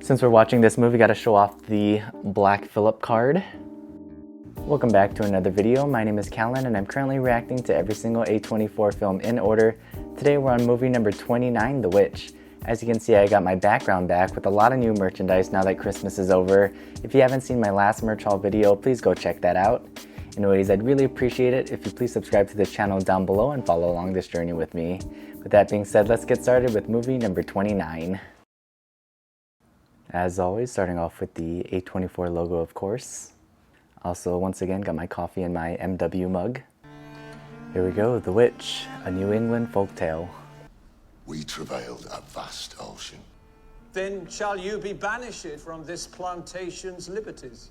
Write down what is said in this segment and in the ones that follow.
Since we're watching this movie, gotta show off the Black Phillip card. Welcome back to another video. My name is Callan and I'm currently reacting to every single A24 film in order. Today we're on movie number 29, The Witch. As you can see, I got my background back with a lot of new merchandise now that Christmas is over. If you haven't seen my last merch haul video, please go check that out. Anyways, I'd really appreciate it if you please subscribe to this channel down below and follow along this journey with me. With that being said, let's get started with movie number 29. As always, starting off with the A24 logo, of course. Also, once again, got my coffee in my MW mug. Here we go, The Witch, a New England folktale. We travailed a vast ocean. Then shall you be banished from this plantation's liberties?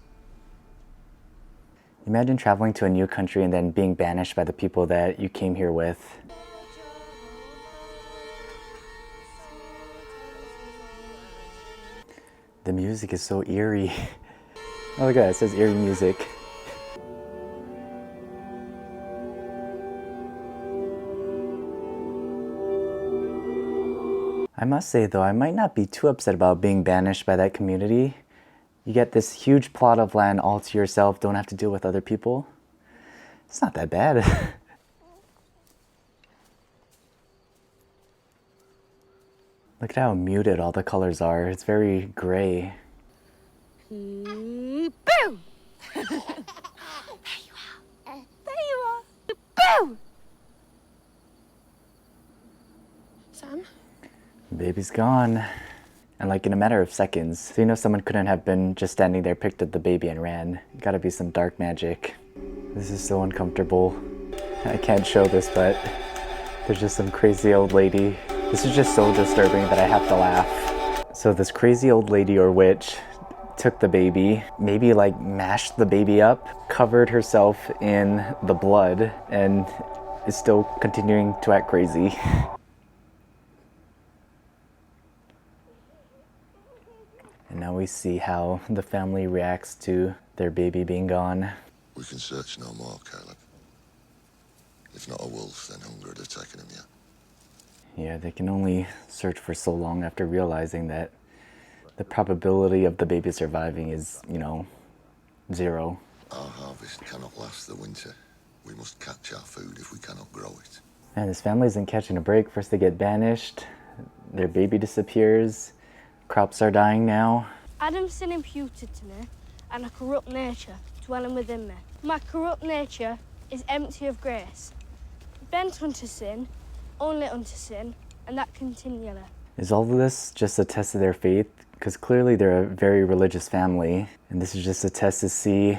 Imagine traveling to a new country and then being banished by the people that you came here with. The music is so eerie. Oh, look at that, it says eerie music. I must say though, I might not be too upset about being banished by that community. You get this huge plot of land all to yourself, don't have to deal with other people. It's not that bad. Look at how muted all the colors are. It's very gray. Boo! There you are. There you are. Boo! Sam? Baby's gone. And like in a matter of seconds. So you know someone couldn't have been just standing there, picked up the baby and ran. Gotta be some dark magic. This is so uncomfortable. I can't show this, but there's just some crazy old lady. This is just so disturbing that I have to laugh. So this crazy old lady or witch took the baby, maybe like mashed the baby up, covered herself in the blood, and is still continuing to act crazy. And now we see how the family reacts to their baby being gone. We can search no more, Caleb. If not a wolf, then hunger had taken him yet. Yeah, they can only search for so long after realizing that the probability of the baby surviving is, you know, 0. Our harvest cannot last the winter. We must catch our food if we cannot grow it. And this family isn't catching a break. First they get banished, their baby disappears, crops are dying now. Adam's sin imputed to me, and a corrupt nature dwelling within me. My corrupt nature is empty of grace, bent unto sin, only unto sin, and that continually. Is all of this just a test of their faith? Because clearly they're a very religious family, and this is just a test to see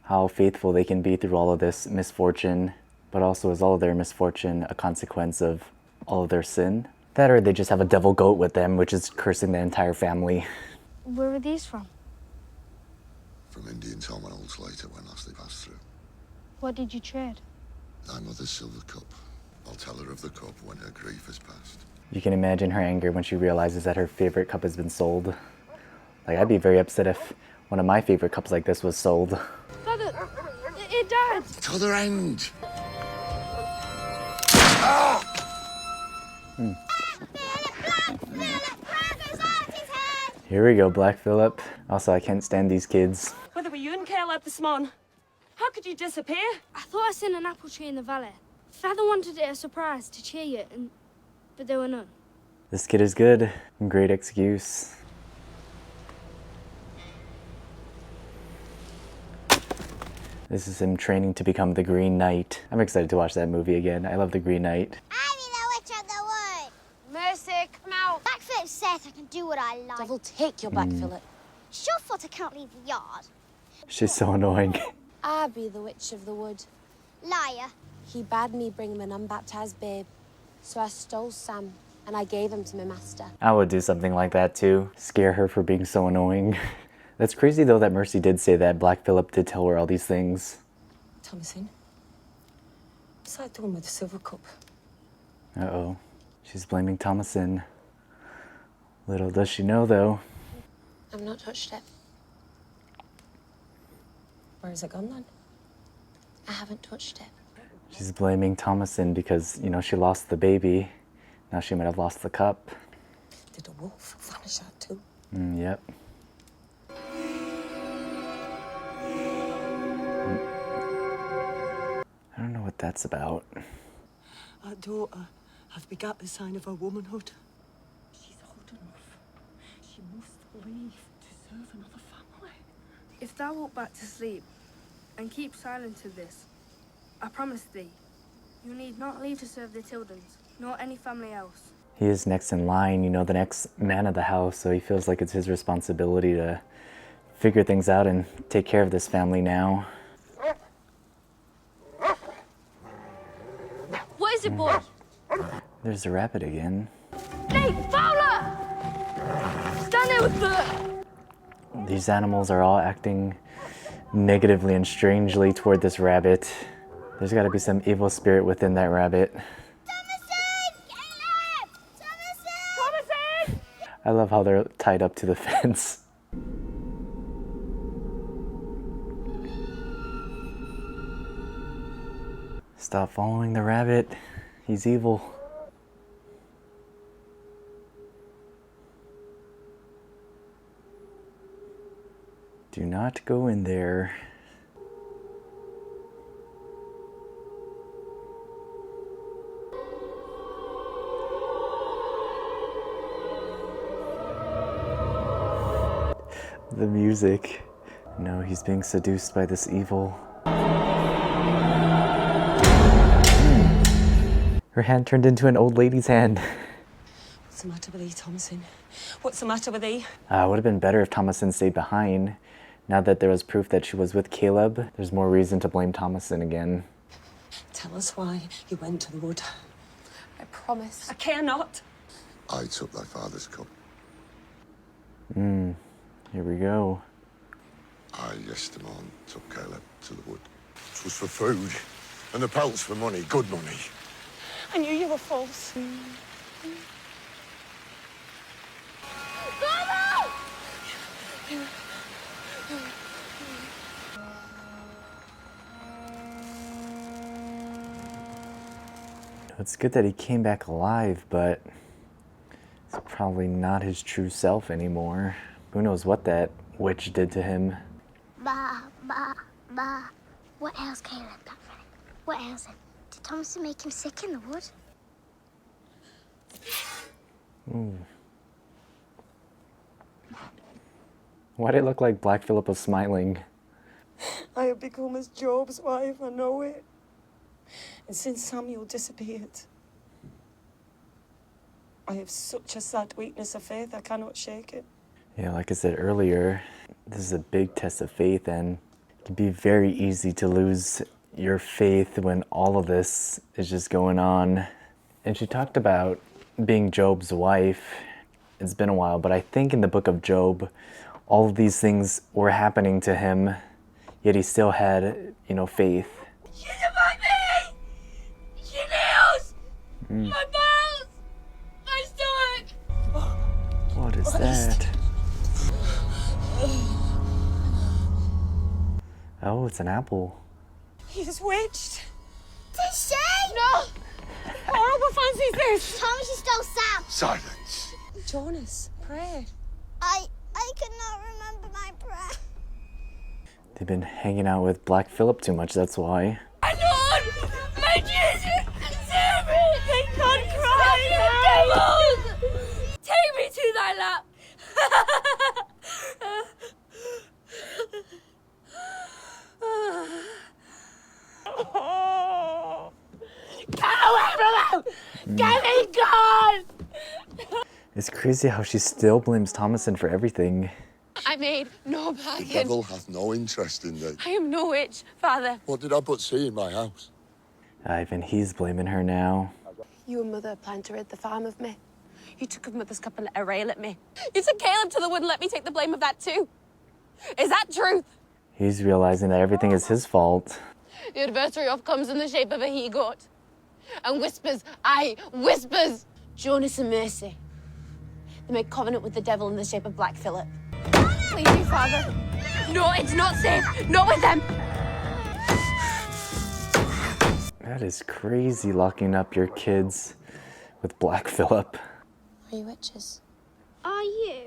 how faithful they can be through all of this misfortune, but also is all of their misfortune a consequence of all of their sin? That or they just have a devil goat with them, which is cursing the entire family. Where are these from? From Indian Tomahawks later when last they passed through. What did you trade? Thy mother's silver cup. I'll tell her of the cup when her grief has passed. You can imagine her anger when she realizes that her favorite cup has been sold. Like, I'd be very upset if one of my favorite cups like this was sold. Father, it died. To other end! Here we go, Black Phillip. Also, I can't stand these kids. Whether were you and Caleb this morning? How could you disappear? I thought I seen an apple tree in the valley. Father wanted it a surprise to cheer you, but there were none. This kid is good. Great excuse. This is him training to become the Green Knight. I'm excited to watch that movie again. I love the Green Knight. I'm the witch of the wood. Mercy, come out. Black Phillip says I can do what I like. Devil take your back, Philip. Sure foot I can't leave the yard. She's so annoying. I be the witch of the wood. Liar. He bade me bring him an unbaptized babe. So I stole Sam and I gave him to my master. I would do something like that too. Scare her for being so annoying. That's crazy though that Mercy did say that Black Phillip did tell her all these things. Thomasin, what's that doing with the silver cup? Uh-oh. She's blaming Thomasin. Little does she know though. I've not touched it. Where's it gone then? I haven't touched it. She's blaming Thomasin because, you know, she lost the baby. Now she might have lost the cup. Did the wolf vanish out too? Yep. I don't know what that's about. Our daughter hath begat the sign of her womanhood. She's old enough. She must leave to serve another family. If thou wilt back to sleep and keep silent of this, I promise thee, you need not leave to serve the Tildons, nor any family else. He is next in line, you know, the next man of the house, so he feels like it's his responsibility to figure things out and take care of this family now. What is it, boy? There's the rabbit again. Hey, Fowler! Stand there with Bert! These animals are all acting negatively and strangely toward this rabbit. There's got to be some evil spirit within that rabbit. Thomason! I love how they're tied up to the fence. Stop following the rabbit. He's evil. Do not go in there. The music. No, he's being seduced by this evil. Her hand turned into an old lady's hand. What's the matter with thee, Thomason? What's the matter with thee? It would have been better if Thomason stayed behind. Now that there was proof that she was with Caleb, there's more reason to blame Thomason again. Tell us why you went to the wood. I promise. I care not. I took thy father's cup. Here we go. I, yesterday morn, took Caleb to the wood. 'Twas for food, and the pelts for money, good money. I knew you were false. It's good that he came back alive, but it's probably not his true self anymore. Who knows what that witch did to him. Ba. What ails Caleb, that Frank? What ails him? Did Thomason make him sick in the wood? Why did it look like Black Phillip was smiling? I have become as Job's wife, I know it. And since Samuel disappeared, I have such a sad weakness of faith, I cannot shake it. Yeah, like I said earlier, this is a big test of faith, and it can be very easy to lose your faith when all of this is just going on. And she talked about being Job's wife. It's been a while, but I think in the book of Job, all of these things were happening to him, yet he still had, faith. She's above me! She kneels! My bowels! My stomach! What is that? Oh, it's an apple. He is witched. Did she? No! Horrible fancies this. Thomas, she stole Sam. Silence. Jonas, pray. I cannot remember my prayer. They've been hanging out with Black Phillip too much, that's why. My Lord! My Jesus! Save me! They can't cry! Devils! Take me to thy lap! Get away from him! Get me gone! It's crazy how she still blames Thomason for everything. I made no The bargain. devil hath no interest in thee. I am no witch, Father. What did I but see in my house? Even he's blaming her now. You and Mother planned to rid the farm of me. You took of Mother's cup and let her rail at me. You took Caleb to the wood and let me take the blame of that too. Is that truth? He's realizing that everything is his fault. The adversary oft comes in the shape of a he-goat and whispers, aye, whispers, Jonas and Mercy. They make covenant with the devil in the shape of Black Phillip. Please do, Father. No, it's not safe. Not with them. That is crazy, locking up your kids with Black Phillip. Are you witches? Are you?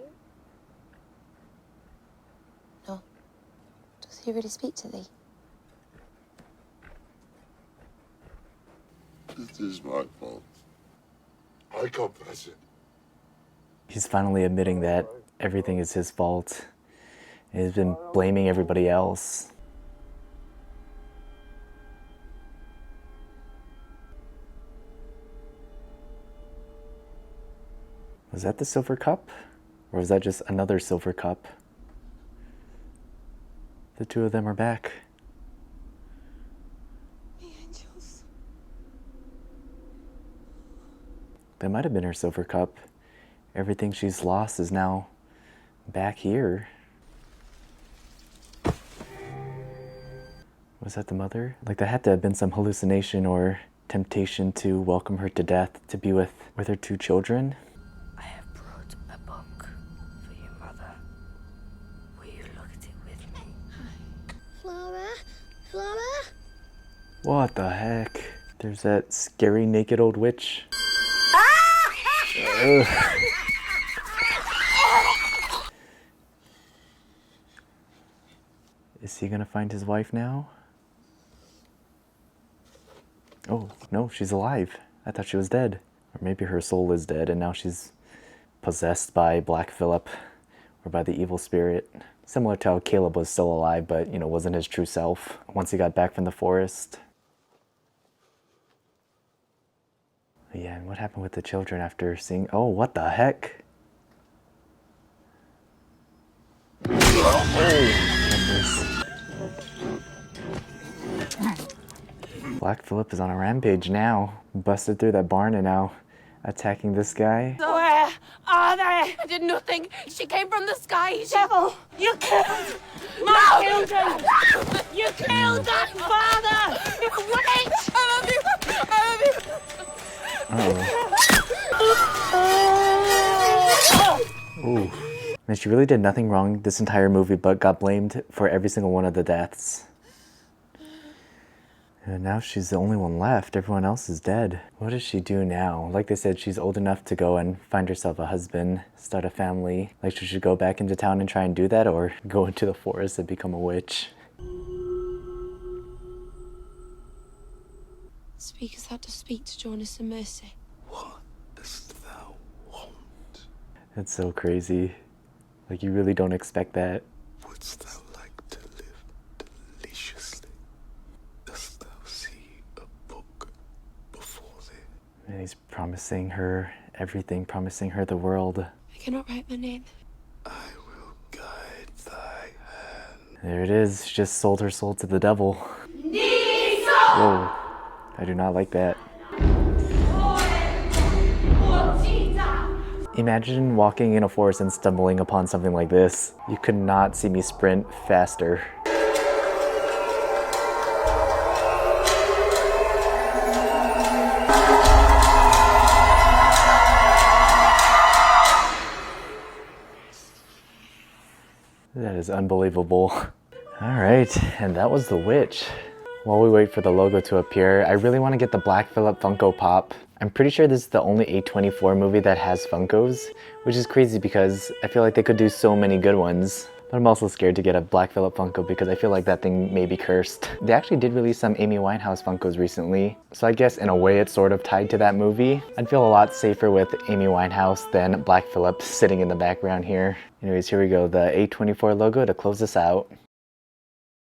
Does he really speak to thee? It is my fault. I confess it. He's finally admitting that everything is his fault. He's been blaming everybody else. Was that the silver cup? Or was that just another silver cup? The two of them are back. The angels. That might have been her silver cup. Everything she's lost is now back here. Was that the mother? Like, that had to have been some hallucination or temptation to welcome her to death to be with her two children. I have brought a book for you, Mother. Will you look at it with me? Flora? Flora? What the heck? There's that scary naked old witch. Ugh. Is he gonna find his wife now? Oh, no, she's alive. I thought she was dead. Or maybe her soul is dead and now she's possessed by Black Phillip or by the evil spirit. Similar to how Caleb was still alive, but, you know, wasn't his true self once he got back from the forest. Yeah, and what happened with the children after seeing... Oh, what the heck? Black Phillip is on a rampage now. Busted through that barn and now attacking this guy. Where are they? I did nothing. She came from the sky. Devil, you killed my children. You killed that father. You witch. I love you. I love you. Ooh. Man, she really did nothing wrong this entire movie but got blamed for every single one of the deaths. And now she's the only one left. Everyone else is dead. What does she do now? Like they said, she's old enough to go and find herself a husband, start a family. Like, should she go back into town and try and do that, or go into the forest and become a witch? Speak as thou dost speak to Jonas and Mercy. What dost thou want? That's so crazy. Like, you really don't expect that. Wouldst thou like to live deliciously? Dost thou see a book before thee? And he's promising her everything, promising her the world. I cannot write my name. I will guide thy hand. There it is. She just sold her soul to the devil. Whoa. I do not like that. Imagine walking in a forest and stumbling upon something like this. You could not see me sprint faster. That is unbelievable. All right, and that was The Witch. While we wait for the logo to appear, I really want to get the Black Phillip Funko Pop. I'm pretty sure this is the only A24 movie that has Funkos, which is crazy because I feel like they could do so many good ones. But I'm also scared to get a Black Phillip Funko because I feel like that thing may be cursed. They actually did release some Amy Winehouse Funkos recently, so I guess in a way it's sort of tied to that movie. I'd feel a lot safer with Amy Winehouse than Black Phillip sitting in the background here. Anyways, here we go, the A24 logo to close this out.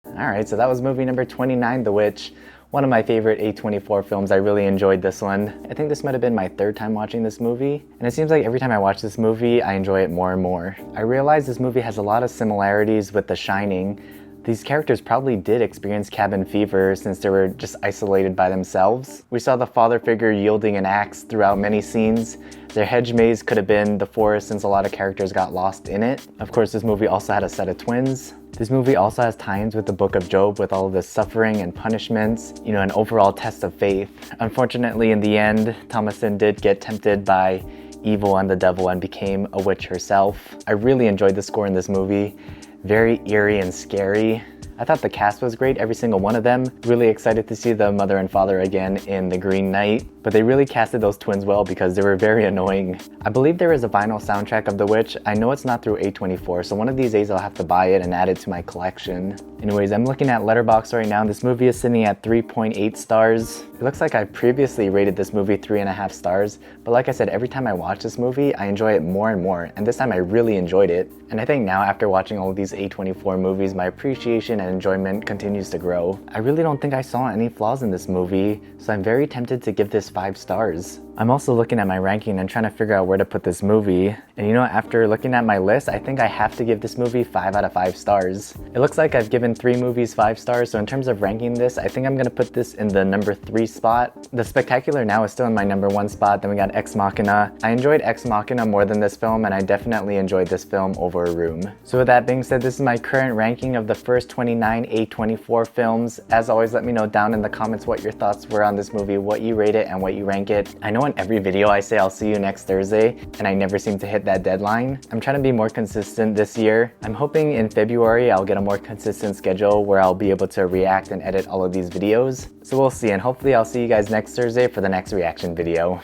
Alright, so that was movie number 29, The Witch. One of my favorite A24 films. I really enjoyed this one. I think this might have been my third time watching this movie, and it seems like every time I watch this movie, I enjoy it more and more. I realize this movie has a lot of similarities with The Shining. These characters probably did experience cabin fever since they were just isolated by themselves. We saw the father figure yielding an axe throughout many scenes. Their hedge maze could have been the forest since a lot of characters got lost in it. Of course, this movie also had a set of twins. This movie also has tie-ins with the Book of Job with all of the suffering and punishments, you know, an overall test of faith. Unfortunately, in the end, Thomasin did get tempted by evil and the devil and became a witch herself. I really enjoyed the score in this movie. Very eerie and scary. I thought the cast was great, every single one of them. Really excited to see the mother and father again in The Green Knight, but they really casted those twins well because they were very annoying. I believe there is a vinyl soundtrack of The Witch. I know it's not through A24, so one of these days I'll have to buy it and add it to my collection. Anyways, I'm looking at Letterboxd right now. This movie is sitting at 3.8 stars. It looks like I previously rated this movie 3.5 stars, but like I said, every time I watch this movie, I enjoy it more and more, and this time I really enjoyed it. And I think now, after watching all of these A24 movies, my appreciation and enjoyment continues to grow. I really don't think I saw any flaws in this movie, so I'm very tempted to give this 5 stars. I'm also looking at my ranking and trying to figure out where to put this movie. And you know, after looking at my list, I think I have to give this movie 5 out of 5 stars. It looks like I've given 3 movies 5 stars, so in terms of ranking this, I think I'm gonna put this in the number 3 spot. The Spectacular Now is still in my number 1 spot. Then we got Ex Machina. I enjoyed Ex Machina more than this film, and I definitely enjoyed this film over Room. So with that being said, this is my current ranking of the first 29 A24 films. As always, let me know down in the comments what your thoughts were on this movie, what you rate it and what you rank it. I know in every video I say I'll see you next Thursday, and I never seem to hit that deadline. I'm trying to be more consistent this year. I'm hoping in February I'll get a more consistent schedule where I'll be able to react and edit all of these videos. So we'll see, and hopefully I'll see you guys next Thursday for the next reaction video.